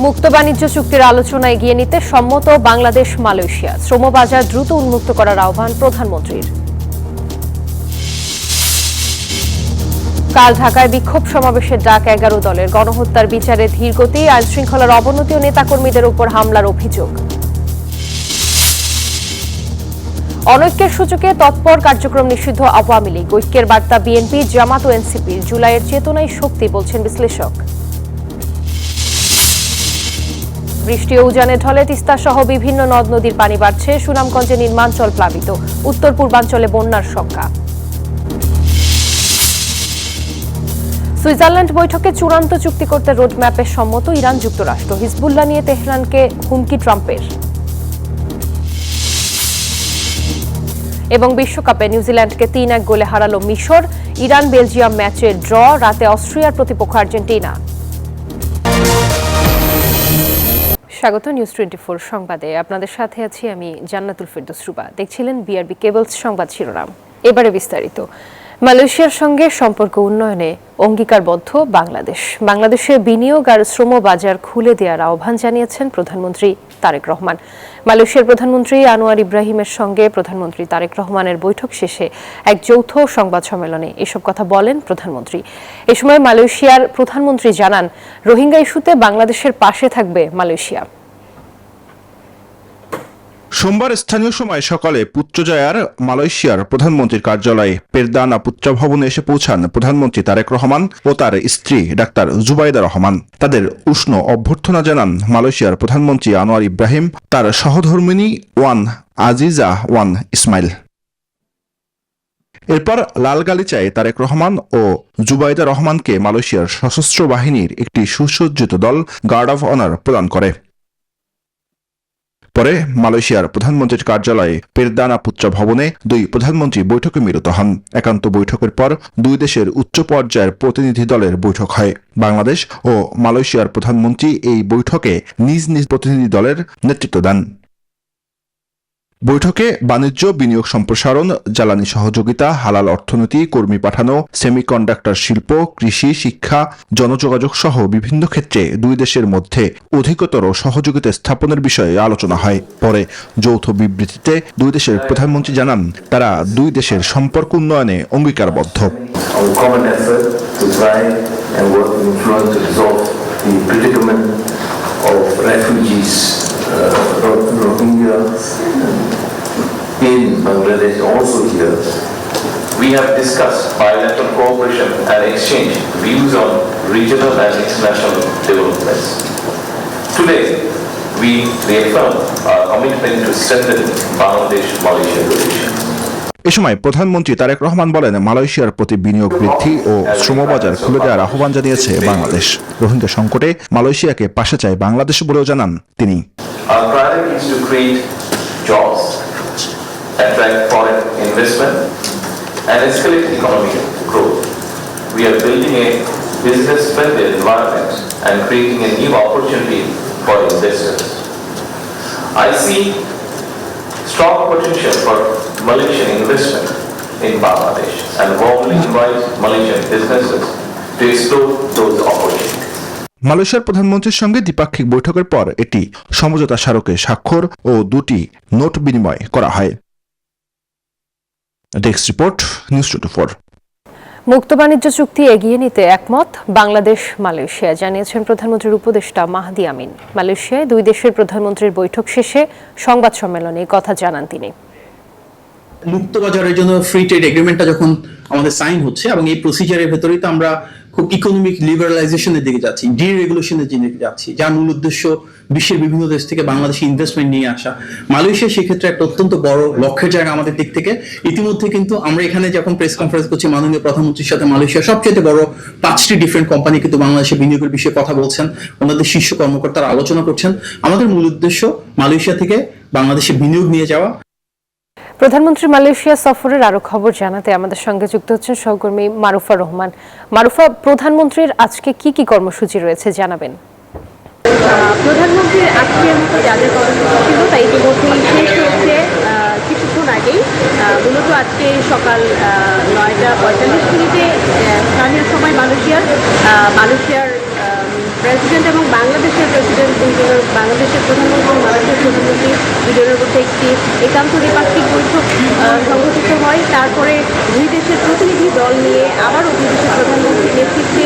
মুক্ত বাণিজ্য চুক্তির আলোচনা এগিয়ে নিতে সম্মত বাংলাদেশ মালয়েশিয়া। শ্রমবাজার দ্রুত উন্মুক্ত করার আহ্বান প্রধানমন্ত্রীর। কাল ঢাকায় বিক্ষোভ সমাবেশের ডাক 11 দলের। গণহত্যার বিচারে ধীরগতি, আইনশৃঙ্খলার অবনতি ও নেতাকর্মীদের উপর হামলার অভিযোগ। অনৈক্যের সূচকে তৎপর, কার্যক্রম নিষিদ্ধ আওয়ামী লীগ। ঐক্যের বার্তা বিএনপি, জামাত ও এনসিপির। জুলাইয়ের চেতনাই শক্তি বলছেন বিশ্লেষক। বৃষ্টি ও উজানে ঢলে তিস্তা সহ বিভিন্ন নদ নদীর পানি বাড়ছে। সুনামগঞ্জে নির্মাঞ্চল প্লাবিত, উত্তর পূর্বাঞ্চলে বন্যার শঙ্কা। সুইজারল্যান্ড বৈঠকে চূড়ান্ত চুক্তি করতে রোডম্যাপে সম্মত ইরান যুক্তরাষ্ট্র। হিজবুল্লাহ নিয়ে তেহরানকে হুমকি ট্রাম্পের। এবং বিশ্বকাপে নিউজিল্যান্ডকে 3-1 গোলে হারালো মিশর। ইরান বেলজিয়াম ম্যাচে ড্র। রাতে অস্ট্রিয়ার প্রতিপক্ষ আর্জেন্টিনা। স্বাগত নিউজ 24 সংবাদে। আপনাদের সাথে আছি আমি জান্নাতুল ফেরদৌস রুবা। দেখছিলেন বিআরবি কেবলস সংবাদ শিরোনাম। এবারে বিস্তারিত। মালয়েশিয়ার সঙ্গে সম্পর্ক উন্নয়নে অঙ্গীকারবদ্ধ বাংলাদেশ। বাংলাদেশে বিনিয়োগ আর শ্রম বাজার খুলে দেওয়ার আহ্বান জানিয়েছেন প্রধানমন্ত্রী তারেক রহমান। মালয়েশিয়ার প্রধানমন্ত্রী আনোয়ার ইব্রাহিমের সঙ্গে প্রধানমন্ত্রী তারেক রহমানের বৈঠক শেষে এক যৌথ সংবাদ সম্মেলনে এসব কথা বলেন প্রধানমন্ত্রী। এ সময় মালয়েশিয়ার প্রধানমন্ত্রী জানান, রোহিঙ্গা ইস্যুতে বাংলাদেশের পাশে থাকবে মালয়েশিয়া। সোমবার স্থানীয় সময় সকালে পুত্রজায়ার মালয়েশিয়ার প্রধানমন্ত্রীর কার্যালয়ে পেরদানা পুত্রা ভবনে এসে পৌঁছান প্রধানমন্ত্রী তারেক রহমান ও তার স্ত্রী ডাক্তার জুবাইদা রহমান। তাদের উষ্ণ অভ্যর্থনা জানান মালয়েশিয়ার প্রধানমন্ত্রী আনোয়ার ইব্রাহিম, তার সহধর্মিণী ওয়ান আজিজা ওয়ান ইসমাইল। এরপর লাল গালিচায় তারেক রহমান ও জুবাইদা রহমানকে মালয়েশিয়ার সশস্ত্র বাহিনীর একটি সুসজ্জিত দল গার্ড অফ অনার প্রদান করে। পরে মালয়েশিয়ার প্রধানমন্ত্রীর কার্যালয়ে পেরদানা পুত্রা ভবনে দুই প্রধানমন্ত্রী বৈঠকে মিলিত হন। একান্ত বৈঠকের পর দুই দেশের উচ্চ পর্যায়ের প্রতিনিধি দলের বৈঠক হয়। বাংলাদেশ ও মালয়েশিয়ার প্রধানমন্ত্রী এই বৈঠকে নিজ নিজ প্রতিনিধি দলের নেতৃত্ব দেন। বৈঠকে বাণিজ্য, বিনিয়োগ সম্প্রসারণ, জ্বালানি সহযোগিতা, হালাল অর্থনীতি, কর্মী পাঠানো, সেমিকন্ডাক্টর শিল্প, কৃষি, শিক্ষা, জনযোগাযোগ সহ বিভিন্ন ক্ষেত্রে দুই দেশের মধ্যে অধিকতর সহযোগিতা স্থাপনের বিষয়ে আলোচনা হয়। পরে যৌথ বিবৃতিতে দুই দেশের প্রধানমন্ত্রী জানান, তারা দুই দেশের সম্পর্ক উন্নয়নে অঙ্গীকারবদ্ধ। Rohingya in Bangladesh also here. We have discussed bilateral cooperation and exchange views on regional and international developments. Today, we reaffirm our commitment to strengthen Bangladesh-Malaysia relations. এ সময় প্রধানমন্ত্রী তারেক রহমান বলেন, মালয়েশিয়ার প্রতি বিনিয়োগ বৃদ্ধি ও শ্রমবাজার খুলে দেওয়ার আহ্বান জানিয়েছে বাংলাদেশ। রোহিঙ্গা সংকটে মালয়েশিয়াকে পাশে চায় বাংলাদেশ বলেও জানান তিনি। Our priority is to create jobs, attract foreign investment, and escalate economic growth. We are building a business-friendly environment and creating a new opportunity for investors. I see strong potential for Malaysian investment in Bangladesh and warmly invite Malaysian businesses to explore those opportunities. মালয়েশিয়ার প্রধানমন্ত্রীর সঙ্গে দ্বিপাক্ষিক বৈঠকের পর এটি সমঝোতা স্মারকে স্বাক্ষর ও দুটি নোট বিনিময় করা হয়। Desk report, news 24। মুক্ত বাণিজ্য চুক্তি এগিয়ে নিতে একমত বাংলাদেশ মালয়েশিয়া, জানিয়েছেন প্রধানমন্ত্রীর উপদেষ্টা মাহদি আমিন। মালয়েশিয়ায় দুই দেশের প্রধানমন্ত্রীর বৈঠক শেষে সংবাদ সম্মেলনে কথা জানান তিনি। মুক্ত বাজারের জন্য ফ্রি ট্রেড এগ্রিমেন্টটা যখন আমাদের সাইন হচ্ছে এবং এই প্রসিজারের ভেতরেই তো আমরা খুব ইকোনমিক লিবারালাইজেশনের দিকে যাচ্ছি, ডিরেগুলেশনের দিকে যাচ্ছি, যার মূল উদ্দেশ্য বিশ্বের বিভিন্ন দেশ থেকে বাংলাদেশে ইনভেস্টমেন্ট নিয়ে আসা। মালয়েশিয়া সেক্ষেত্রে একটা অত্যন্ত বড় লক্ষ্যের জায়গা আমাদের দিক থেকে। ইতিমধ্যে কিন্তু আমরা এখানে যখন প্রেস কনফারেন্স করছি, মাননীয় প্রধানমন্ত্রীর সাথে মালয়েশিয়ার সবচেয়ে বড় 5টি ডিফারেন্ট কোম্পানি কিন্তু বাংলাদেশে বিনিয়োগের বিষয়ে কথা বলছেন, ওনাদের শীর্ষ কর্মকর্তারা আলোচনা করছেন। আমাদের মূল উদ্দেশ্য মালয়েশিয়া থেকে বাংলাদেশে বিনিয়োগ নিয়ে যাওয়া। প্রধানমন্ত্রী মালয়েশিয়া সফরের আরো খবর জানাতে আমাদের সঙ্গে যুক্ত হচ্ছেন সহকর্মী মারুফা রহমান। মারুফা, প্রধানমন্ত্রীর আজকে কি কি কর্মসূচি রয়েছে জানাবেন। প্রধানমন্ত্রীর আজকের মতো যাদের কর্মসূচি ছিল তা ইতিমধ্যেই শেষ হয়েছে কিছুক্ষণ আগেই। মূলত আজকে সকাল 9টা 45 মিনিটে স্থানীয় সময় মালয়েশিয়ার প্রেসিডেন্ট এবং বাংলাদেশের প্রেসিডেন্ট দুজনের, বাংলাদেশের প্রধানমন্ত্রী এবং মালয়েশিয়ার প্রধানমন্ত্রী দুজনের মধ্যে একটি একান্ত দ্বিপাক্ষিক বৈঠক সংঘটিত হয়। তারপরে দুই দেশের প্রতিনিধি দল নিয়ে আবারও দুই দেশের প্রধানমন্ত্রীর নেতৃত্বে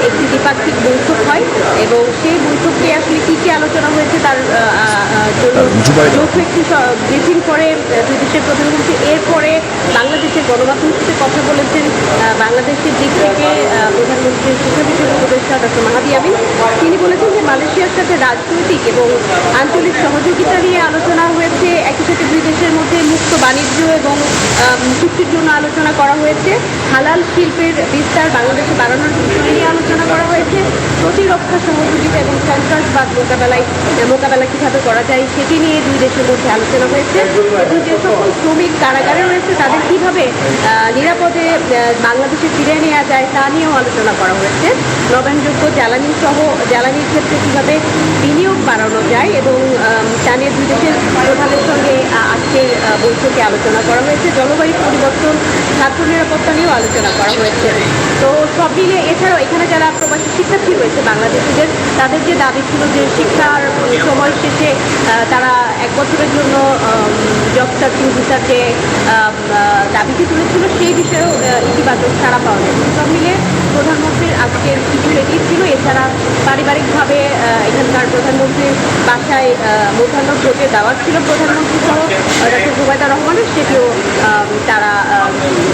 একটি দ্বিপাক্ষিক বৈঠক হয় এবং সেই বৈঠকে আসলে কী কী আলোচনা হয়েছে তার জন্য যৌথ একটি ব্রিফিং করে দুই দেশের প্রধানমন্ত্রী। এরপরে বাংলাদেশের গণমাধ্যমের সাথে কথা বলেছেন বাংলাদেশের দিক থেকে প্রধানমন্ত্রীর শিক্ষা বিষয়ক উপদেষ্টা ডক্টর মাহাদি আমিন। তিনি বলেছেন যে মালয়েশিয়ার সাথে রাজনৈতিক এবং আঞ্চলিক সহযোগিতা নিয়ে আলোচনা হয়েছে, একই সাথে দুই দেশের মধ্যে মুক্ত বাণিজ্য এবং চুক্তির জন্য আলোচনা করা হয়েছে, হালাল শিল্পের বিস্তার বাংলাদেশে বাড়ানোর বিষয় নিয়ে আলোচনা করা হয়েছে, প্রতিরক্ষা সহযোগিতা এবং সন্ত্রাসবাদ মোকাবেলা কীভাবে করা যায় সেটি নিয়ে দুই দেশের মধ্যে আলোচনা হয়েছে এবং যে সকল শ্রমিক কারাগারে রয়েছে তাদের কীভাবে নিরাপদে বাংলাদেশে ফিরিয়ে নেওয়া যায় তা নিয়েও আলোচনা করা হয়েছে। নবায়নযোগ্য জ্বালানির ক্ষেত্রে কীভাবে বিনিয়োগ বাড়ানো যায় এবং তা নিয়ে দুই দেশের প্রধানের সঙ্গে আজকের বৈঠকে আলোচনা করা হয়েছে। জলবায়ু পরিবর্তন, ছাত্র নিরাপত্তা নিয়েও আলোচনা করা হয়েছে। তো সব মিলিয়ে এছাড়াও এখানে যারা প্রবাসী শিক্ষার্থী রয়েছে বাংলাদেশিদের, তাদের যে দাবি ছিল যে শিক্ষার সময় শেষে তারা 1 বছরের জন্য জব সার্চিং ভিসার যে দাবিটি তুলেছিল সেই বিষয়েও ইতিবাচক সাড়া পাওয়া যায়। সব মিলে প্রধানমন্ত্রীর আজকের কিছু এটি ছিল। এছাড়া পারিবারিকভাবে এখানকার প্রধানমন্ত্রীর বাসায় মধ্যাহ্নভোজে দাওয়াত ছিল প্রধানমন্ত্রী সহ ডক্টর জুবাইদা রহমানের, সেটিও তারা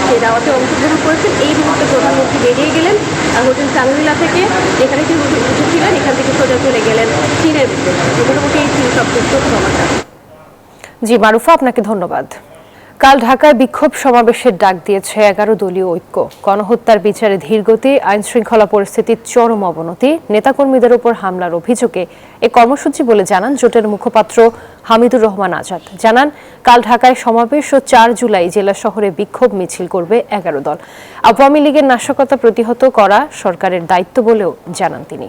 সেই দাওয়াতে অংশগ্রহণ করেছেন। এই মুহূর্তে প্রধানমন্ত্রী বেরিয়ে গেলেন হোটেল চাংরিলা থেকে, যেখানে তিনি উঠেছিলেন, এখান থেকে সোজা চলে গেলেন চীনের বিদেশে। মোটামুটি এই ছিল সবচেয়ে প্রথম সমাচার। জি মারুফা, আপনাকে ধন্যবাদ। কাল ঢাকায় বিক্ষোভ সমাবেশের ডাক দিয়েছে 11 দলীয় ঐক্য। গণহত্যার বিচারে ধীরগতি, আইন শৃঙ্খলা পরিস্থিতির চরম অবনতি, নেতাকর্মীদের উপর হামলার অভিযোগে এ কর্মসূচি বলে জানান জোটের মুখপাত্র হামিদুর রহমান আজাদ। জানান কাল ঢাকায় সমাবেশ ও 4 জুলাই জেলা শহরে বিক্ষোভ মিছিল করবে 11 দল। আওয়ামী লীগের নাশকতা প্রতিহত করা সরকারের দায়িত্ব বলেও জানান তিনি।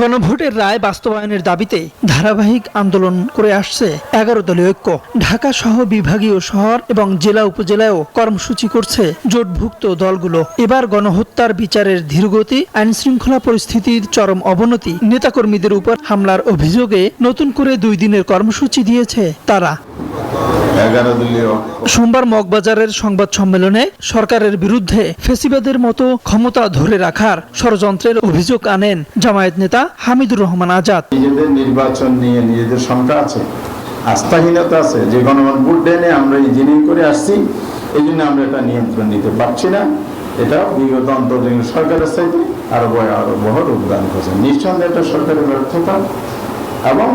গণভোটের রায় বাস্তবায়নের দাবিতে ধারাবাহিক আন্দোলন করে আসছে 11 দলীয় ঐক্য। ঢাকা সহ বিভাগীয় শহর এবং জেলা উপজেলায়ও কর্মসূচি করছে জোটভুক্ত দলগুলো। এবার গণহত্যার বিচারের ধীরগতি, আইন শৃঙ্খলা পরিস্থিতির চরম অবনতি, নেতাকর্মীদের উপর হামলার অভিযোগে নতুন করে 2 দিনের কর্মসূচি দিয়েছে তারা। সোমবার মগবাজারের সংবাদ সম্মেলনে সরকারের বিরুদ্ধে ফ্যাসিবাদের মতো ক্ষমতা ধরে রাখার ষড়যন্ত্রের অভিযোগ আনেন জামায়াত নেতা হামিদুর রহমান আজাদ। নিজেদের নির্বাচন নিয়ে নিজেদের শঙ্কা আছে, আস্থাহীনতা আছে, যে গণভোট ভোট দেনে আমরা ইঞ্জিনিয়ারিং করে আসছি, এই জন্য আমরা এটা নিয়ন্ত্রণ নিতে পারছি না। এটা বিগত অন্তর্জীবন সরকারের চাইতে আরো বড় রূপদান করছে। নিঃসন্দেহে এটা সরকারের ব্যর্থতা এবং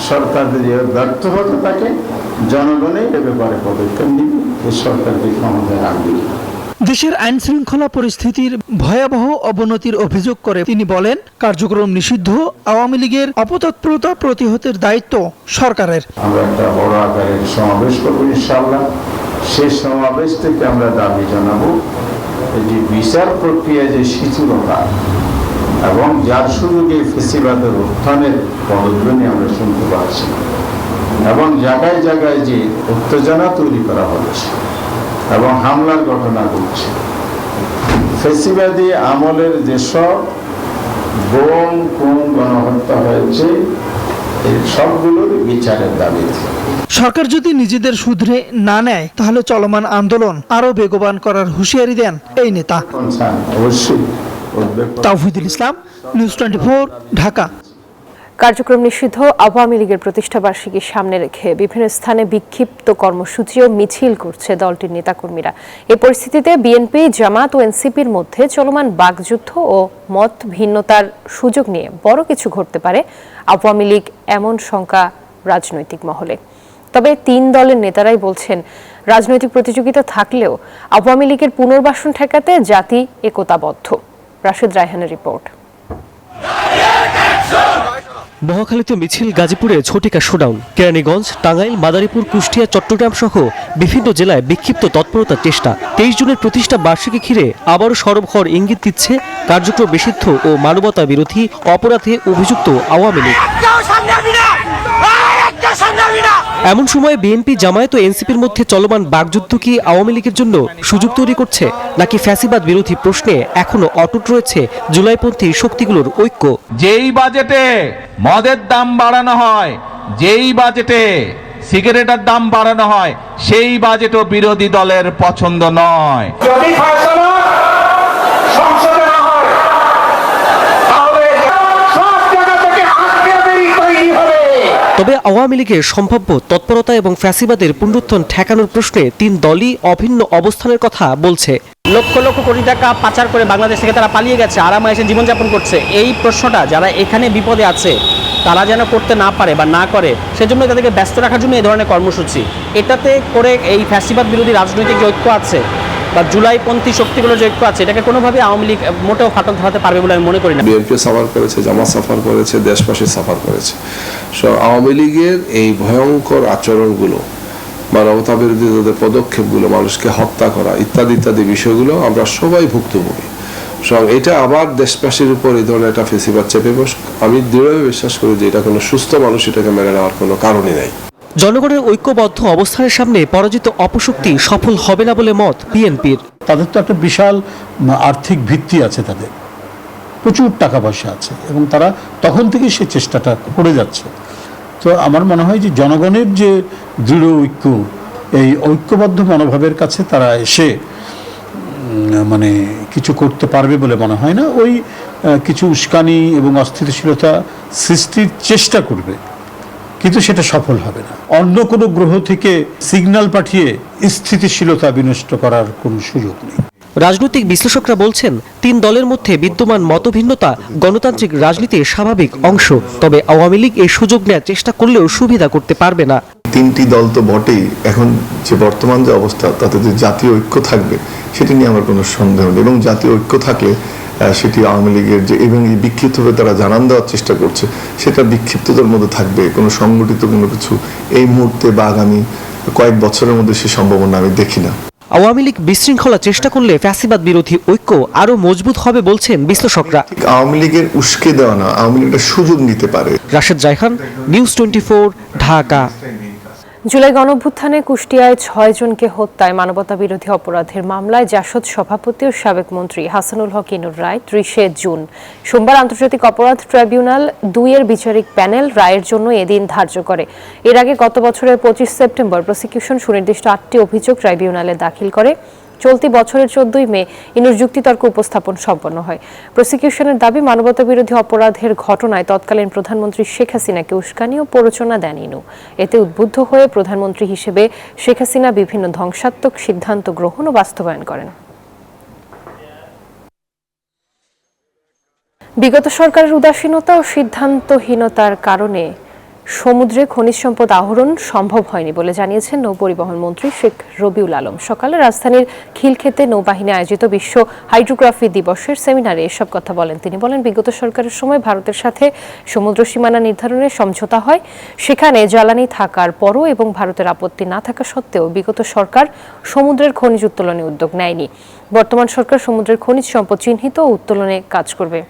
সরকারের যে ব্যর্থ হতে থাকে জনগণই এ ব্যাপারে পদক্ষেপ নিবে, এই সরকারকে ক্ষমতায় রাখবে। দেশের আইন শৃঙ্খলা পরিস্থিতির ভয়াবহ অবনতির অভিযোগ করে তিনি বলেন, কার্যক্রম নিষিদ্ধ আওয়ামী লীগের অপতৎপরতা প্রতিহতের দায়িত্ব সরকারের। আমরা একটা বড় আকারের সমাবেশ করবো ইনশাআল্লাহ। সেই সমাবেশ থেকে আমরা দাবি জানাবো এটি বিচার প্রক্রিয়া যে শিথিলতা এবং যার সুযোগে ফেসিবাদের উত্থানের পদধ্বনি আমরা শুনতে পাচ্ছি এবং জায়গায় জায়গায় যে উত্তেজনা তৈরি করা হচ্ছে এবং হামলার ঘটনা ঘটছে, ফেসিবাদী আমলের যেসব বোম খুন গণহত্যা হয়েছে এই সবগুলোর বিচারের দাবিতে সরকার যদি নিজেদের শুধরে না নেয় তাহলে চলমান আন্দোলন আরো বেগবান করার হুঁশিয়ারি দেন এই নেতা। অবশ্যই তাওহিদুল ইসলাম, নিউজ 24, ঢাকা। কার্যক্রম নিষিদ্ধ আওয়ামী লীগের প্রতিষ্ঠাবার্ষিকী সামনে রেখে বিভিন্ন স্থানে বিক্ষিপ্ত কর্মসূচি ও মিছিল করছে দলটির নেতাকর্মীরা। এই পরিস্থিতিতে বিএনপি, জামাত ও এনসিপির মধ্যে চলমান বাকযুদ্ধ ও মত ভিন্নতার সুযোগ নিয়ে বড় কিছু ঘটতে পারে আওয়ামী লীগ, এমন শঙ্কা রাজনৈতিক মহলে। তবে 3 দলের নেতারাই বলছেন, রাজনৈতিক প্রতিযোগিতা থাকলেও আওয়ামী লীগের পুনর্বাসন ঠেকাতে জাতি একতাবদ্ধ। রাশেদ রায়হানের রিপোর্ট। মহাখালীতে মিছিল, গাজীপুরে ঝটিকা শোডাউন, কেরানীগঞ্জ, টাঙ্গাইল, মাদারীপুর, কুষ্টিয়া, চট্টগ্রাম সহ বিভিন্ন জেলায় বিক্ষিপ্ত তৎপরতার চেষ্টা। 23 জুনের প্রতিষ্ঠা বার্ষিকী ঘিরে আবারও সরব হওয়ার ইঙ্গিত দিচ্ছে কার্যক্রম নিষিদ্ধ ও মানবতা বিরোধী অপরাধে অভিযুক্ত আওয়ামী লীগ। এমন সময় বিএনপি, জামায়াত ও এনসিপির মধ্যে চলমান বাকযুদ্ধ কি আওয়ামী লীগের জন্য সুযোগ তৈরি করছে, নাকি ফ্যাসিবাদ বিরোধী প্রশ্নে এখনো অটুট রয়েছে জুলাইপন্থী শক্তিগুলোর ঐক্য? যেই বাজেটে মদের দাম বাড়ানো হয়, যেই বাজেটে সিগারেটের দাম বাড়ানো হয়, সেই বাজেটও বিরোধী দলের পছন্দ নয়। যদি ফয়সালা সংসদে না হয়, তাহলে সব জায়গা থেকে হাতিয়ারি তৈরি হবে। তবে আওয়ামী লীগের সম্ভাব্য তৎপরতা এবং ফ্যাসিবাদের পুনরুত্থান ঠেকানোর প্রশ্নে তিন দলই অভিন্ন অবস্থানের কথা বলছে। লক্ষ লক্ষ কোটি টাকা পাচার করে বাংলাদেশ থেকে তারা পালিয়ে গেছে, আরামায়েশে জীবনযাপন করছে। এই প্রশ্নটা যারা এখানে বিপদে আছে তারা যেন করতে না পারে বা না করে, সেজন্য তাদেরকে ব্যস্ত রাখার জন্য এই ধরনের কর্মসূচি। এটাতে করে এই ফ্যাসিবাদ বিরোধী রাজনৈতিক যে ঐক্য আছে বা জুলাইপন্থী শক্তিগুলোর যে ঐক্য আছে, এটাকে কোনোভাবে আওয়ামী লীগ মোটেও ফাটল ধরাতে পারবে বলে আমি মনে করি না। বিএনপি সাফার করেছে, জামাত সাফার করেছে, দেশবাসী সাফার করেছে। আওয়ামী লীগের এই ভয়ঙ্কর আচরণগুলো, মানবতা বিরোধী তাদের পদক্ষেপগুলো, মানুষকে হত্যা করা ইত্যাদি ইত্যাদি বিষয়গুলো আমরা সবাই ভুক্তভোগী। এটা আবার দেশবাসীর উপর এই ধরনের একটা ফেসিবাদ চেপে বসে, আমি দৃঢ়ভাবে বিশ্বাস করি যে এটা কোনো সুস্থ মানুষ এটাকে মেনে নেওয়ার কোনো কারণই নাই। জনগণের ঐক্যবদ্ধ অবস্থানের সামনে পরাজিত অপশক্তি সফল হবে না বলে মত বিএনপির। তাদের তো একটা বিশাল আর্থিক ভিত্তি আছে, তাদের প্রচুর টাকা পয়সা আছে এবং তারা তখন থেকে সেই চেষ্টাটা করে যাচ্ছে। তো আমার মনে হয় যে জনগণের যে দৃঢ় ঐক্য, এই ঐক্যবদ্ধ মনোভাবের কাছে তারা এসে মানে কিছু করতে পারবে বলে মনে হয় না। ওই কিছু উস্কানি এবং অস্থিতিশীলতা সৃষ্টির চেষ্টা করবে, কিন্তু সেটা সফল হবে না। অন্য কোনো গ্রহ থেকে সিগন্যাল পাঠিয়ে স্থিতিশীলতা বিনষ্ট করার কোনো সুযোগ নেই। রাজনৈতিক বিশ্লেষকরা বলছেন, তিন দলের মধ্যে বিদ্যমান মতভিন্নতা গণতান্ত্রিক রাজনীতির স্বাভাবিক অংশ। তবে আওয়ামী লীগ এই সুযোগ নেওয়ার চেষ্টা করলেও সুবিধা করতে পারবে না। তিনটি দল তো বটেই, এখন যে বর্তমান যে অবস্থা তাতে যে জাতীয় ঐক্য থাকবে সেটি নিয়ে আমার কোনো সন্দেহ নেই। এবং জাতীয় ঐক্য থাকলে সেটি আওয়ামী লীগের যে এবং এই বিক্ষিপ্তভাবে তারা জানান দেওয়ার চেষ্টা করছে, সেটা বিক্ষিপ্ততার মধ্যে থাকবে। কোনো সংগঠিত কোনো কিছু এই মুহূর্তে বা আগামী কয়েক বছরের মধ্যে সে সম্ভাবনা আমি দেখি না। আওয়ামী লীগ বিশৃঙ্খলা চেষ্টা করলে ফ্যাসিবাদ বিরোধী ঐক্য আরো মজবুত হবে বলছেন বিশ্লেষকরা। আওয়ামী লীগের উস্কে দেওয়া না, আওয়ামী লীগ একটা সুযোগ নিতে পারে। রাশেদ জায়খান, নিউজ 24, ঢাকা। জুলাই গণঅভ্যুত্থানে কুষ্টিয়ায় 6 জনকে হত্যায় মানবতা বিরোধী অপরাধের মামলায় জাসদ সভাপতি ও সাবেক মন্ত্রী হাসানুল হক ইনুর রায় 30 জুন সোমবার আন্তর্জাতিক অপরাধ ট্রাইব্যুনাল 2 এর বিচারিক প্যানেল রায়ের জন্য এদিন ধার্য করে। এর আগে গত বছরের 25 সেপ্টেম্বর প্রসিকিউশন সুনির্দিষ্ট 8টি অভিযোগ ট্রাইব্যুনালে দাখিল করে। চলতি বছরের 14 মে ইনুর যুক্তিতর্ক উপস্থাপন সম্পন্ন হয়। প্রসিকিউশনের দাবি, মানবতা বিরোধী অপরাধের ঘটনায় তৎকালীন প্রধানমন্ত্রী শেখ হাসিনাকে উস্কানি ও প্ররোচনা দেন ইনু। এতে উদ্বুদ্ধ হয়ে প্রধানমন্ত্রী হিসেবে শেখ হাসিনা বিভিন্ন ধ্বংসাত্মক সিদ্ধান্ত গ্রহণ ও বাস্তবায়ন করেন। বিগত সরকারের উদাসীনতা ও সিদ্ধান্তহীনতার কারণে সমুদ্রে খনিজ সম্পদ আহরণ সম্ভব হয়নি বলে জানিয়েছেন নৌপরিবহন মন্ত্রী শেখ রবিউল আলম। সকালে রাজধানীর খিলক্ষেতে নৌবাহিনী আয়োজিত বিশ্ব হাইড্রোগ্রাফি দিবসের সেমিনারে এসব কথা বলেন তিনি। বলেন, বিগত সরকারের সময় ভারতের সাথে সমুদ্র সীমানা নির্ধারণের সমঝোতা হয়। সেখানে জ্বালানি থাকার পরও এবং ভারতের আপত্তি না থাকা সত্ত্বেও বিগত সরকার সমুদ্রের খনিজ উত্তোলনে উদ্যোগ নেয়নি। বর্তমান সরকার সমুদ্রের খনিজ সম্পদ চিহ্নিত ও উত্তোলনে কাজ করবে।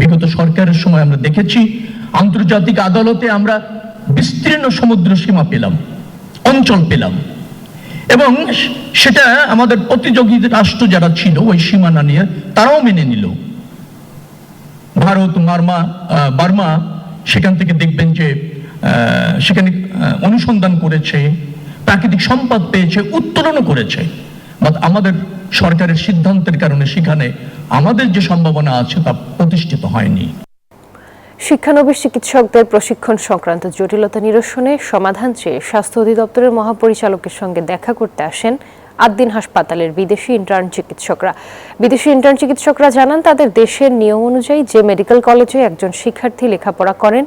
বিগত সরকারের সময় আমরা দেখেছি আন্তর্জাতিক আদালতে আমরা বিস্তীর্ণ সমুদ্র সীমা পেলাম, অঞ্চল পেলাম, এবং সেটা আমাদের প্রতিযোগী রাষ্ট্র যারা ছিল ওই সীমানা নিয়ে তারাও মেনে নিল। ভারত, বার্মা সেখান থেকে দেখবেন যে সেখানে অনুসন্ধান করেছে, প্রাকৃতিক সম্পদ পেয়েছে, উত্তোলনও করেছে। আমাদের সরকারের সিদ্ধান্তের কারণে সেখানে আমাদের যে সম্ভাবনা আছে তা প্রতিষ্ঠিত হয়নি। শিক্ষানবিশ চিকিৎসকদের প্রশিক্ষণ সংক্রান্ত জটিলতা নিরসনে সমাধান চেয়ে স্বাস্থ্য অধিদপ্তরের মহাপরিচালকের সঙ্গে দেখা করতে আসেন আদ্দিন হাসপাতালের বিদেশি ইন্টার্ন চিকিৎসকরা। বিদেশি ইন্টার্ন চিকিৎসকরা জানান, তাদের দেশের নিয়ম অনুযায়ী যে মেডিকেল কলেজে একজন শিক্ষার্থী লেখাপড়া করেন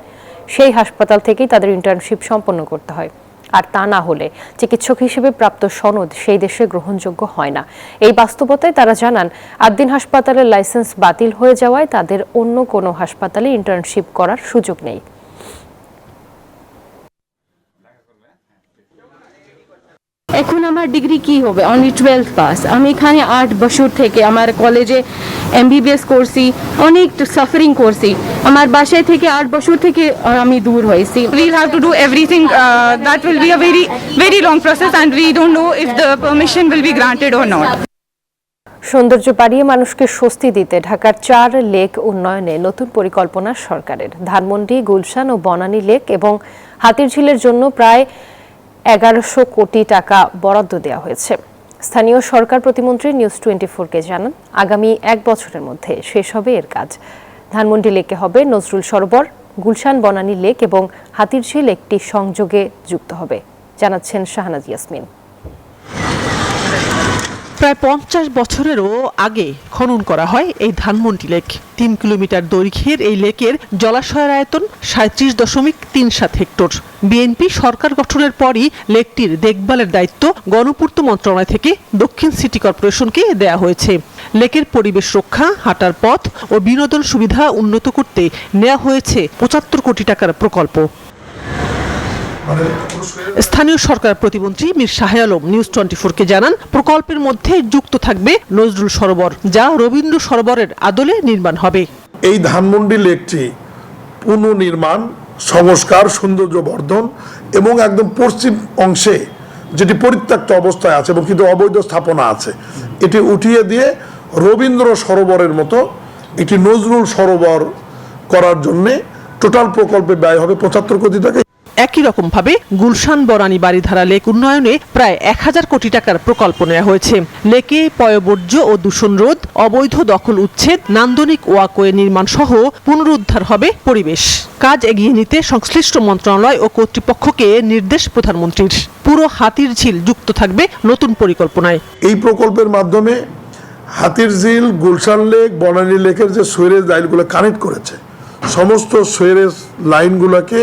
সেই হাসপাতাল থেকেই তাদের ইন্টার্নশিপ সম্পন্ন করতে হয়। আর তা না হলে চিকিৎসক হিসেবে প্রাপ্ত সনদ সেই দেশে গ্রহণযোগ্য হয় না। এই বাস্তবতায় তারা জানান, আদ্দিন হাসপাতালের লাইসেন্স বাতিল হয়ে যাওয়ায় তাদের অন্য কোনো হাসপাতালে ইন্টার্নশিপ করার সুযোগ নেই। এখন এখন আমার ডিগ্রি কি হবে, অনলি 12th পাস। আমি এখানে 8 বছর থেকে আমার কলেজে MBBS করছি, অনেক সাফারিং করছি। আমার বাসায় থেকে 8 বছর থেকে আমি দূর হয়েছি। We'll have to do everything. That will be a very, very long process and we don't know if the permission will be granted or not. সৌন্দর্য বাড়িয়ে মানুষকে স্বস্তি দিতে ঢাকার 4 লেক উন্নয়নে নতুন পরিকল্পনা সরকারের। ধানমন্ডি, গুলশান ও বনানী লেক এবং হাতিরঝিলের জন্য প্রায় 1100 কোটি টাকা বরাদ্দ দেওয়া হয়েছে। স্থানীয় সরকার প্রতিমন্ত্রী নিউজ 24-কে জানান, আগামী 1 বছরের মধ্যে শেষ হবে এর কাজ। ধানমন্ডি লেকে হবে নজরুল সরোবর, গুলশান বনানী লেক এবং হাতিরঝিল একটি সংযোগে যুক্ত হবে, জানাচ্ছেন শাহনাজ ইয়াসমিন। প্রায় 50 বছরেরও আগে খনন করা হয় এই ধানমন্ডি লেক। 3 কিলোমিটার দৈর্ঘ্যের এই লেকের জলাশয়ের আয়তন 37.37 হেক্টর। বিএনপি সরকার গঠনের পরই লেকটির দেখভালের দায়িত্ব গণপূর্ত মন্ত্রণালয় থেকে দক্ষিণ সিটি কর্পোরেশনকে দেয়া হয়েছে। লেকের পরিবেশ রক্ষা, হাঁটার পথ ও বিনোদন সুবিধা উন্নত করতে নেওয়া হয়েছে 75 কোটি টাকার প্রকল্প। স্থানীয় সরকার প্রতিমন্ত্রী মীর শাহে আলম নিউজ 24-কে জানান, প্রকল্পের মধ্যে যুক্ত থাকবে নজরুল সরোবর, যা রবীন্দ্র সরোবরের আদলে নির্মাণ হবে। এই ধানমন্ডি লেকটি পুনর্নির্মাণ, সংস্কার, সৌন্দর্য বর্ধন এবং একদম পশ্চিম অংশে যেটি পরিত্যক্ত অবস্থায় আছে এবং কিন্তু অবৈধ স্থাপনা আছে, এটি উঠিয়ে দিয়ে রবীন্দ্র সরোবরের মতো একটি নজরুল সরোবর করার জন্যে টোটাল প্রকল্পে ব্যয় হবে 75 কোটি টাকা। একই রকম ভাবে গুলশান বনানী বাড়িধারা লেক উন্নয়নে প্রায় 1000 কোটি টাকার প্রকল্প নেওয়া হয়েছে। লেকে পয়ঃবর্জ্য ও দূষণ রোধ, অবৈধ দখল উচ্ছেদ, নান্দনিক ওয়াকওয়ে নির্মাণ সহ পুনরুদ্ধার হবে পরিবেশ। কাজ এগিয়ে নিতে সংশ্লিষ্ট মন্ত্রণালয় ও কর্তৃপক্ষকে নির্দেশ প্রধানমন্ত্রীর। পুরো হাতিরঝিল যুক্ত থাকবে নতুন পরিকল্পনায়। এই প্রকল্পের মাধ্যমে হাতিরঝিল, গুলশান লেক, বনানী লেকের যে সুয়েরেজ লাইনগুলো কানেক্ট করেছে, সমস্ত সুয়েরেজ লাইনগুলোকে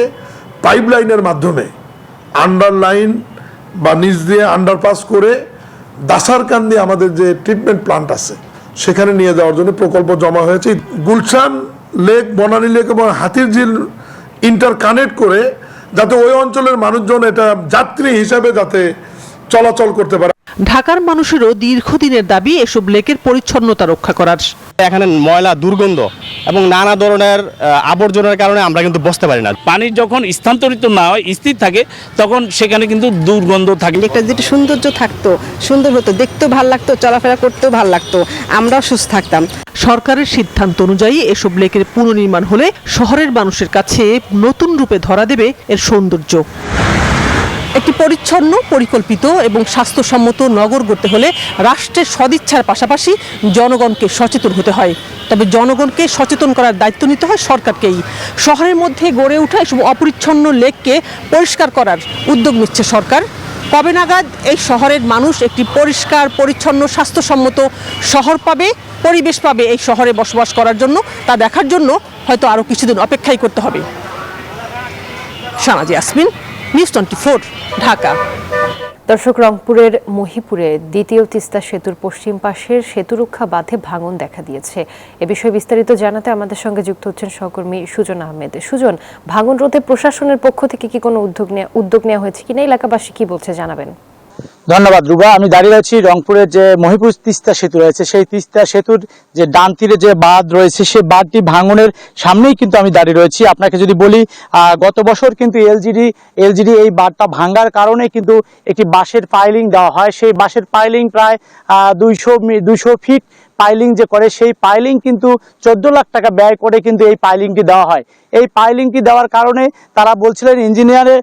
পাইপলাইনের মাধ্যমে আন্ডারলাইন বা নিচ দিয়ে আন্ডারপাস করে দাসারকান্দি আমাদের যে ট্রিটমেন্ট প্লান্ট আছে সেখানে নিয়ে যাওয়ার জন্য প্রকল্প জমা হয়েছে। গুলশান লেক, বনানী লেক এবং হাতিরঝিল ইন্টার কানেক্ট করে যাতে ওই অঞ্চলের মানুষজন এটা যাত্রী হিসাবে যাতে চলাচল করতে পারে। ঢাকার মানুষেরও দীর্ঘদিনের দাবি এসব লেকের পরিচ্ছন্নতা রক্ষা করার। এখানে ময়লা, দুর্গন্ধ এবং নানা ধরনের আবর্জনার কারণে আমরা কিন্তু বসতে পারি না। পানি যখন স্থানান্তরিত না হয়, স্থির থাকে, তখন সেখানে কিন্তু দুর্গন্ধ থাকে। একটা যেটা সৌন্দর্য থাকতো, সুন্দর হতো, দেখতেও ভালো লাগতো, চলাফেরা করতেও ভালো লাগতো, আমরাও সুস্থ থাকতাম। সরকারের সিদ্ধান্ত অনুযায়ী এসব লেকের পুনর্নির্মাণ হলে শহরের মানুষের কাছে নতুন রূপে ধরা দেবে এর সৌন্দর্য। একটি পরিচ্ছন্ন, পরিকল্পিত এবং স্বাস্থ্যসম্মত নগর গড়তে হলে রাষ্ট্রের সদিচ্ছার পাশাপাশি জনগণকে সচেতন হতে হয়। তবে জনগণকে সচেতন করার দায়িত্ব নিতে হয় সরকারকেই। শহরের মধ্যে গড়ে ওঠা এসব অপরিচ্ছন্ন লেককে পরিষ্কার করার উদ্যোগ নিচ্ছে সরকার। কবে নাগাদ এই শহরের মানুষ একটি পরিষ্কার, পরিচ্ছন্ন, স্বাস্থ্যসম্মত শহর পাবে, পরিবেশ পাবে এই শহরে বসবাস করার জন্য, তা দেখার জন্য হয়তো আরও কিছুদিন অপেক্ষাই করতে হবে। শাহনাজ ইয়াসমিন, নিউজ 24, ঢাকা। দর্শক, রংপুরের মহিপুরে দ্বিতীয় তিস্তা সেতুর পশ্চিম পাশের সেতুরক্ষা বাঁধে ভাঙন দেখা দিয়েছে। এ বিষয়ে বিস্তারিত জানাতে আমাদের সঙ্গে যুক্ত হচ্ছেন সহকর্মী সুজন আহমেদ। সুজন, ভাঙন রোধে প্রশাসনের পক্ষ থেকে কি কোনো উদ্যোগ নেওয়া হয়েছে কিনা, এলাকাবাসী কি বলছে জানাবেন। ধন্যবাদ রুবা। আমি দাঁড়িয়ে আছি রংপুরের যে মহিপুর তিস্তা সেতু রয়েছে, সেই তিস্তা সেতুর যে ডান তীরে যে বাঁধ রয়েছে, সেই বাঁধটি ভাঙনের সামনেই কিন্তু আমি দাঁড়িয়ে রয়েছি। আপনাকে যদি বলি, গত বছর কিন্তু এলজিডি এই বাঁধটা ভাঙার কারণে কিন্তু একটি বাঁশের পাইলিং দেওয়া হয়। সেই বাঁশের পাইলিং প্রায় 200 ফিট পাইলিং যে করে, সেই পাইলিং কিন্তু 14 লাখ টাকা ব্যয় করে কিন্তু এই পাইলিংটি দেওয়া হয়। এই পাইলিংটি দেওয়ার কারণে তারা বলছিলেন, ইঞ্জিনিয়ারের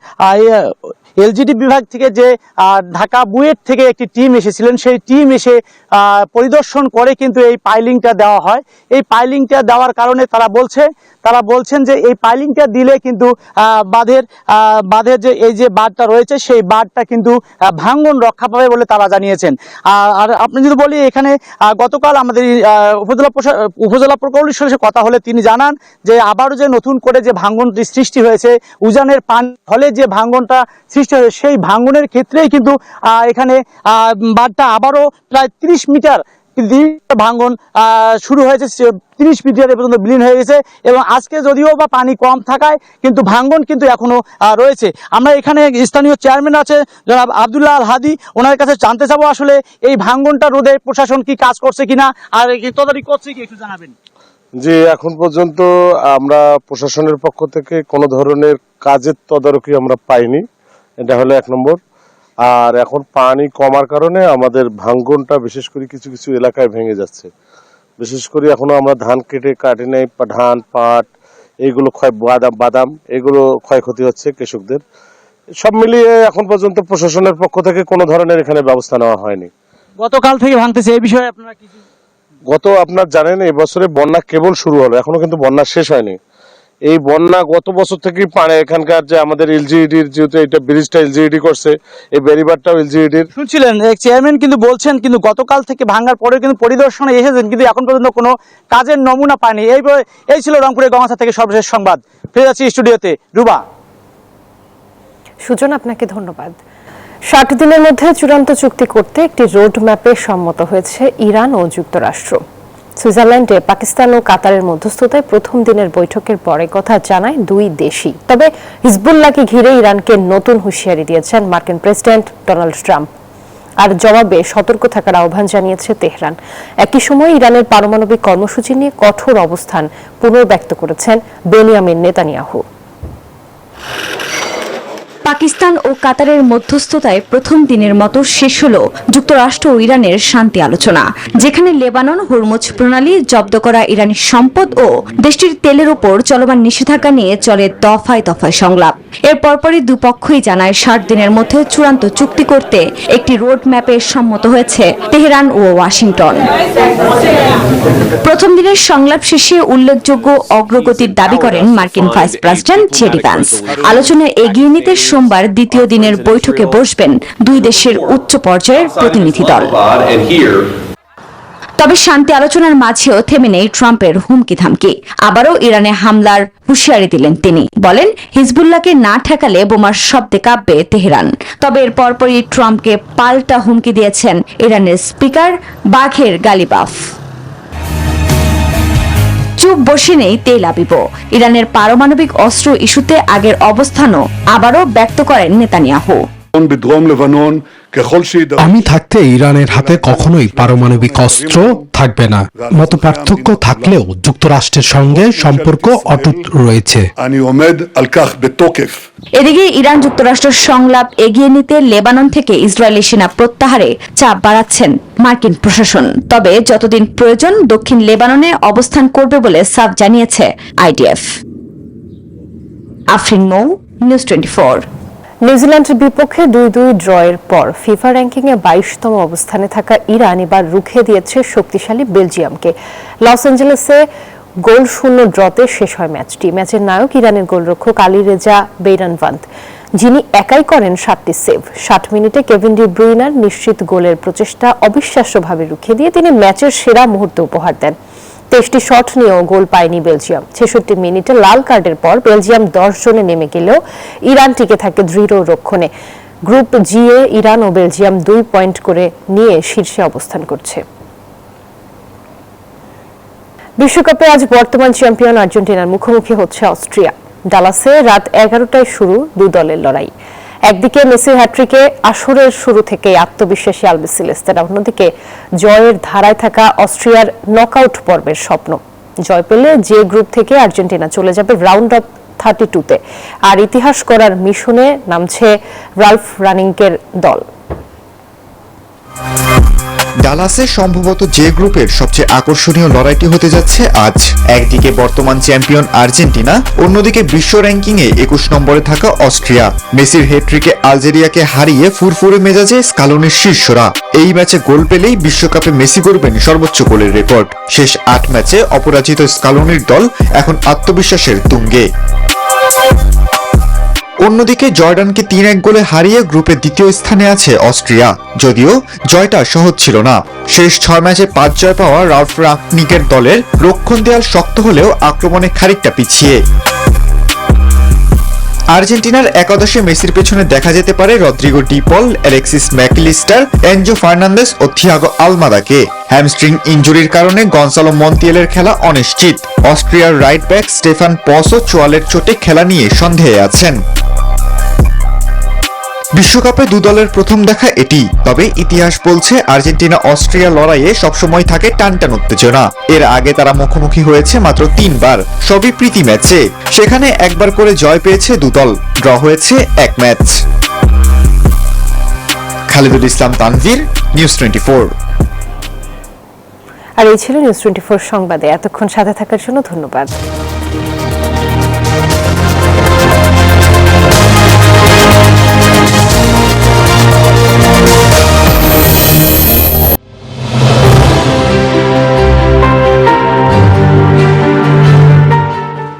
এলজিডি বিভাগ থেকে যে ঢাকা বুয়েট থেকে একটি টিম এসেছিলেন, সেই টিম এসে পরিদর্শন করে কিন্তু এই পাইলিংটা দেওয়া হয়। এই পাইলিংটা দেওয়ার কারণে তারা বলছেন যে এই পাইলিংটা দিলে কিন্তু বাঁধের যে এই যে বাঁধটা রয়েছে, সেই বাঁধটা কিন্তু ভাঙন রক্ষা পাবে বলে তারা জানিয়েছেন। আর আপনি যদি বলি, এখানে গতকাল আমাদের উপজেলা প্রকৌশলীর সাথে কথা হলে তিনি জানান যে আবারও যে নতুন করে যে ভাঙনটি সৃষ্টি হয়েছে, উজানের পানি ফলে যে ভাঙনটা সৃষ্টি হয়েছে, সেই ভাঙনের ক্ষেত্রেই কিন্তু এখানে বাঁধটা আবারও প্রায় 30 ভাঙ্গন শুরু হয়েছে 30 মিটার পর্যন্ত বিলীন হয়ে গেছে এবং আজকে যদিও বা পানি কম থাকায় কিন্তু ভাঙ্গন কিন্তু এখনো রয়েছে। আমরা এখানে স্থানীয় চেয়ারম্যান আছে জনাব আব্দুল্লাহ আল হাদি, ওনার কাছে জানতে চাবো আসলে এই ভাঙ্গনটা রোধে প্রশাসন কি কাজ করছে কিনা আর তদারকি করছে কি একটু জানাবেন। জি, এখন পর্যন্ত আমরা প্রশাসনের পক্ষ থেকে কোনো ধরনের কাজের তদারকি আমরা পাইনি, এটা হলো 1 নম্বর। আর এখন পানি কমার কারণে আমাদের ভাঙ্গনটা বিশেষ করে কিছু কিছু এলাকায় ভেঙে যাচ্ছে। বিশেষ করে এখনো আমরা ধান কাটি নাই, ধান পাট এইগুলো বাদাম এগুলো ক্ষয়ক্ষতি হচ্ছে কৃষকদের। সব মিলিয়ে এখন পর্যন্ত প্রশাসনের পক্ষ থেকে কোনো ধরনের এখানে ব্যবস্থা নেওয়া হয়নি। গতকাল থেকে ভাঙতেছে, এই বিষয়ে আপনারা কি আপনার জানেন এই বছরে বন্যা কেবল শুরু হলো, এখনো কিন্তু বন্যা শেষ হয়নি। এই বন্যা গত বছর থেকেই পানি এখানকার যে আমাদের এলজিইডির যেহেতু এটা ব্রিজটা এলজিইডি করছে, এই ব্যারিবারটাও এলজিইডির। শুনছিলেন চেয়ারম্যান কিন্তু বলছেন কিন্তু গতকাল থেকে ভাঙার পরে কিন্তু পরিদর্শনে এসেছেন কিন্তু এখন পর্যন্ত কোনো কাজের নমুনা পায়নি। এই ছিল রংপুরের গঙ্গাসা থেকে সর্বশেষ সংবাদ। ফিরে যাচ্ছি স্টুডিওতে। রুবা। সুজন, আপনাকে ধন্যবাদ। 60 দিনের মধ্যে চূড়ান্ত চুক্তি করতে একটি রোড ম্যাপে সম্মত হয়েছে ইরান ও যুক্তরাষ্ট্র। সুইজারল্যান্ডে পাকিস্তান ও কাতারের মধ্যস্থতায় প্রথম দিনের বৈঠকের পরে কথা জানায় দুই দেশই। তবে হিজবুল্লাহকে ঘিরে ইরানকে নতুন হুঁশিয়ারি দিয়েছেন মার্কিন প্রেসিডেন্ট ডোনাল্ড ট্রাম্প। আর জবাবে সতর্ক থাকার আহ্বান জানিয়েছে তেহরান। একই সময় ইরানের পারমাণবিক কর্মসূচি নিয়ে কঠোর অবস্থান পুনর্ব্যক্ত করেছেন বেনিয়ামিন নেতানিয়াহু। পাকিস্তান ও কাতারের মধ্যস্থতায় প্রথম দিনের মতো শেষ হল যুক্তরাষ্ট্র ও ইরানের শান্তি আলোচনা, যেখানে লেবানন হরমুজ প্রণালী জব্দ করা ইরানি সম্পদ ও দেশটির তেলের উপর চলমান নিষেধাজ্ঞা নিয়ে চলে দফায় দফায় সংলাপ। এর পরপরই দুপক্ষই জানায় 60 দিনের মধ্যে চূড়ান্ত চুক্তি করতে একটি রোড ম্যাপে সম্মত হয়েছে তেহরান ও ওয়াশিংটন। প্রথম দিনের সংলাপ শেষে উল্লেখযোগ্য অগ্রগতির দাবি করেন মার্কিন ভাইস প্রেসিডেন্ট জেডি ভ্যান্স। আলোচনা এগিয়ে নিতে সোমবার দ্বিতীয় দিনের বৈঠকে বসবেন দুই দেশের উচ্চ পর্যায়ের প্রতিনিধি দল। তবে শান্তি আলোচনার মাঝেও থেমে নেই ট্রাম্পের হুমকি ধামকি। আবারও ইরানে হামলার হুঁশিয়ারি দিলেন তিনি। বলেন, হিজবুল্লাহকে না ঠেকালে বোমার শব্দে কাঁপবে তেহরান। তবে এর পরপরই ট্রাম্পকে পাল্টা হুমকি দিয়েছেন ইরানের স্পিকার বাঘের গালিবাফ। চুপ বসে নেই তেল আবিবও। ইরানের পারমাণবিক অস্ত্র ইস্যুতে আগের অবস্থানও আবারও ব্যক্ত করেন নেতানিয়াহু। আমি থাকতে ইরানের হাতে কখনোই পারমাণবিক অস্ত্র থাকবে না। মতপার্থক্য থাকলেও যুক্তরাষ্ট্রের সঙ্গে সম্পর্ক অটুট রয়েছে। এদিকে ইরান যুক্তরাষ্ট্রের সংলাপ এগিয়ে নিতে লেবানন থেকে ইসরায়েলি সেনা প্রত্যাহারে চাপ বাড়াচ্ছেন মার্কিন প্রশাসন। তবে যতদিন প্রয়োজন দক্ষিণ লেবাননে অবস্থান করবে বলে সাফ জানিয়েছে আইডিএফ। আফরিন মৌ, নিউজ 24। নিউজিল্যান্ডের বিপক্ষে 2-2 ড্রয়ের পর ফিফা র্যাঙ্কিংয়ে 22তম অবস্থানে থাকা ইরান এবার রুখে দিয়েছে শক্তিশালী বেলজিয়ামকে। লস অ্যাঞ্জেলেসে গোল-শূন্য ড্রতে শেষ হয় ম্যাচটি। ম্যাচের নায়ক ইরানের গোলরক্ষক আলী রেজা বেইরানভান্দ, যিনি একাই করেন 7টি সেভ। 60 মিনিটে কেভিন ডি ব্রুইনার নিশ্চিত গোলের প্রচেষ্টা অবিশ্বাস্যভাবে রুখে দিয়ে তিনি ম্যাচের সেরা মুহূর্ত উপহার দেন। 23টি শট নিয়েও গোল পায়নি বেলজিয়াম। 66 মিনিটে লাল কার্ডের পর বেলজিয়াম 10 জনে নেমে গেলেও ইরান টিকে থাকে দৃঢ় রক্ষণে। গ্রুপ জি এ ইরান ও বেলজিয়াম 2 পয়েন্ট করে নিয়ে শীর্ষে অবস্থান করছে। বিশ্বকাপে আজ বর্তমান চ্যাম্পিয়ন আর্জেন্টিনার মুখোমুখি হচ্ছে অস্ট্রিয়া। ডালাসে রাত 11টায় শুরু দুই দলের লড়াই। একদিকে মেসির হ্যাট্রিকে আসরের শুরু থেকে আত্মবিশ্বাসী আলবিসেলেস্তারা, অন্যদিকে জয়ের ধারায় থাকা অস্ট্রিয়ার নকআউট পর্বের স্বপ্ন। জয় পেলে যে গ্রুপ থেকে আর্জেন্টিনা চলে যাবে রাউন্ড অফ 32-তে। আর ইতিহাস করার মিশনে নামছে রালফ রানিংকের দল। ডালাসে সম্ভবত যে গ্রুপের সবচেয়ে আকর্ষণীয় লড়াইটি হতে যাচ্ছে আজ। একদিকে বর্তমান চ্যাম্পিয়ন আর্জেন্টিনা, অন্যদিকে বিশ্ব র্যাঙ্কিংয়ে 21 নম্বরে থাকা অস্ট্রিয়া। মেসির হ্যাট্রিকে আলজেরিয়াকে হারিয়ে ফুরফুরে মেজাজে স্কালোনির শীর্ষরা। এই ম্যাচে গোল পেলেই বিশ্বকাপে মেসি করবেন সর্বোচ্চ গোলের রেকর্ড। শেষ 8 ম্যাচে অপরাজিত স্কালোনির দল এখন আত্মবিশ্বাসের তুঙ্গে। অন্যদিকে জর্ডানকে 3-1 গোলে হারিয়ে গ্রুপে দ্বিতীয় স্থানে আছে অস্ট্রিয়া। যদিও জয়টা সহজ ছিল না। শেষ 6 ম্যাচে 5 জয় পাওয়া রালফ রানিংকের দলের রক্ষণ দেয়াল শক্ত হলেও আক্রমণে খানিকটা পিছিয়ে। আর্জেন্টিনার একাদশে মেসির পেছনে দেখা যেতে পারে রদ্রিগো ডি পল, অ্যালেক্সিস ম্যাকলিস্টার, এনজো ফার্নান্দেস ও থিয়াগো আলমাদাকে। হ্যামস্ট্রিং ইনজুরির কারণে গনসালো মন্তিয়ালের খেলা অনিশ্চিত। অস্ট্রিয়ার রাইট ব্যাক স্টেফান পসও চোয়ালের চোটে খেলা নিয়ে সন্দেহে আছেন। বিশ্বকাপে দু দলের প্রথম দেখা এটি, তবে ইতিহাস বলছে আর্জেন্টিনা অস্ট্রিয়া লড়াইয়ে সবসময় থাকে টানটান উত্তেজনা। এর আগে তারা মুখোমুখি হয়েছে মাত্র 3 বার, সবই প্রীতি ম্যাচে। সেখানে একবার করে জয় পেয়েছে দু দল, ড্র হয়েছে 1 ম্যাচ। খালিদুল ইসলাম তানভীর, নিউজ 24। আর এই ছিল নিউজ 24 সংবাদে। এতক্ষণ সাথে থাকার জন্য ধন্যবাদ।